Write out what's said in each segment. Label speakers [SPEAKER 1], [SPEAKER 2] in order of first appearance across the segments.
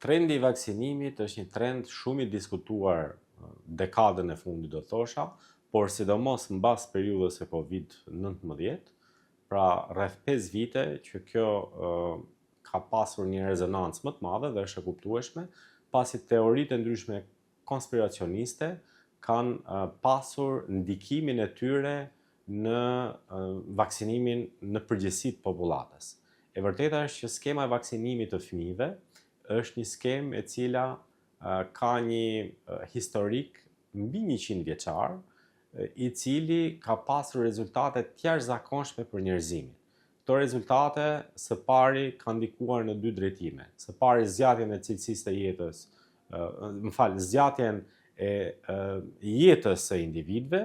[SPEAKER 1] Trendi i vaksinimit është një trend shumë i diskutuar dekadën e fundit do thosha, por sidomos mbas periudhës së Covid-19, pra rreth 5 vite që kjo ka pasur një rezonancë më të madhe dhe është e kuptueshme, pasi teoritë e ndryshme konspiracioniste kanë pasur ndikimin e tyre në vaksinimin në përgjithësi të popullatës. E vërteta është që skema e vaksinimit të fëmijëve është një skemë e cila ka një historik mbi 100 vjeçar, i cili ka pasur rezultate të jashtëzakonshme për njerëzimin. Këto rezultate së pari kanë ndikuar në 2 drejtime. Së pari zgjatjen e cilësisë të jetës, zgjatjen e jetës së individëve,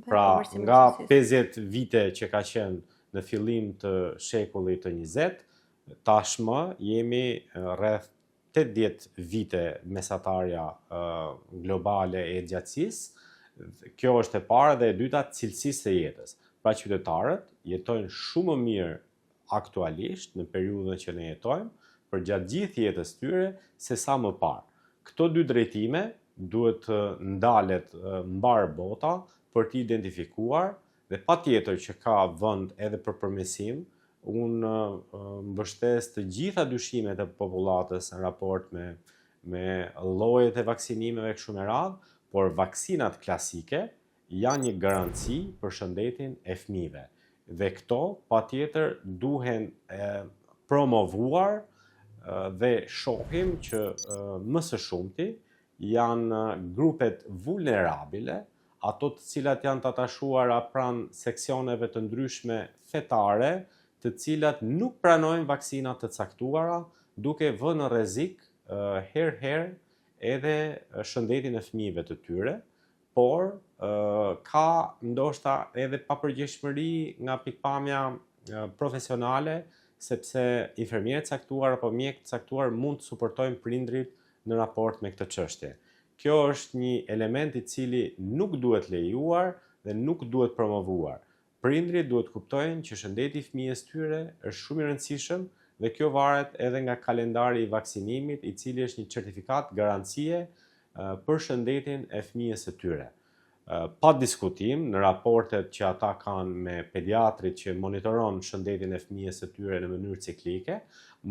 [SPEAKER 1] pra nga 50 vite që ka qenë në fillim të shekullit të 20, tashmë jemi rreth 80 vite mesatarja globale e gjatësisë. Kjo është e para, dhe e dyta cilësisë së jetës. Pra qytetarët jetojnë shumë më mirë aktualisht në periudhën që ne jetojmë për gjatë gjithë jetës tyre se sa më parë. Këto 2 drejtime duhet të ndalet mbar bota për të identifikuar, dhe patjetër që ka vend edhe për përmirësim. Unë mbështes të gjitha dyshimet e popullatës në raport me llojet e vaksinimeve kështu me radhë, por vaksinat klasike janë një garanci për shëndetin e fëmijëve. Dhe këto patjetër duhen promovuar, dhe shohim që më së shumti janë grupet vulnerabile, ato të cilat janë të atashuara pranë seksioneve të ndryshme fetare, të cilat nuk pranojnë vaksinat të caktuara, duke vënë në rrezik herë edhe shëndetin e fëmijëve të tyre, por ka ndoshta edhe papërgjegjshmëri nga pikpamja profesionale, sepse infermierët caktuar apo mjekët caktuar mund të suportojnë prindrit në raport me këtë çështje. Kjo është një element i cili nuk duhet lejuar dhe nuk duhet promovuar. Prindrit duhet kuptojnë që shëndeti i fëmijës tyre është shumë i rëndësishëm, dhe kjo varet edhe nga kalendari i vaksinimit, i cili është një certifikat garancie për shëndetin e fëmijës së tyre. Pa diskutim, në raportet që ata kanë me pediatrit që monitoron shëndetin e fëmijës së tyre në mënyrë ciklike,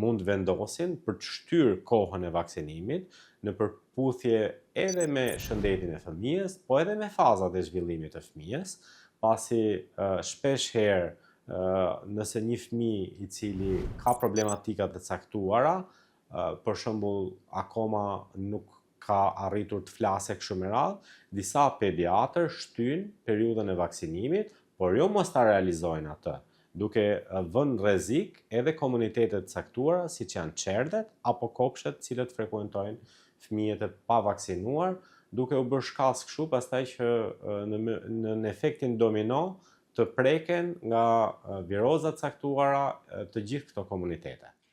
[SPEAKER 1] mund vendosin për të shtyrë kohën e vaksinimit në përputhje edhe me shëndetin e fëmijës, po edhe me fazat e zhvillimit të fëmijës, pasi shpesh herë nëse një fëmijë i cili ka problematika të caktuara, për shembull akoma nuk ka arritur të flasë kështu me radhë, disa pediatër shtyjnë periudhën e vaksinimit, por jo mos ta realizojnë atë, duke vënë rrezik edhe komunitetet caktuara, siç janë çerdhet apo kopshtet të cilët frekuentojnë fëmijët e pavaksinuar, duke u bërë shkallës kështu pastaj që në efektin domino të preken nga virozat caktuara të gjithë këto komunitete.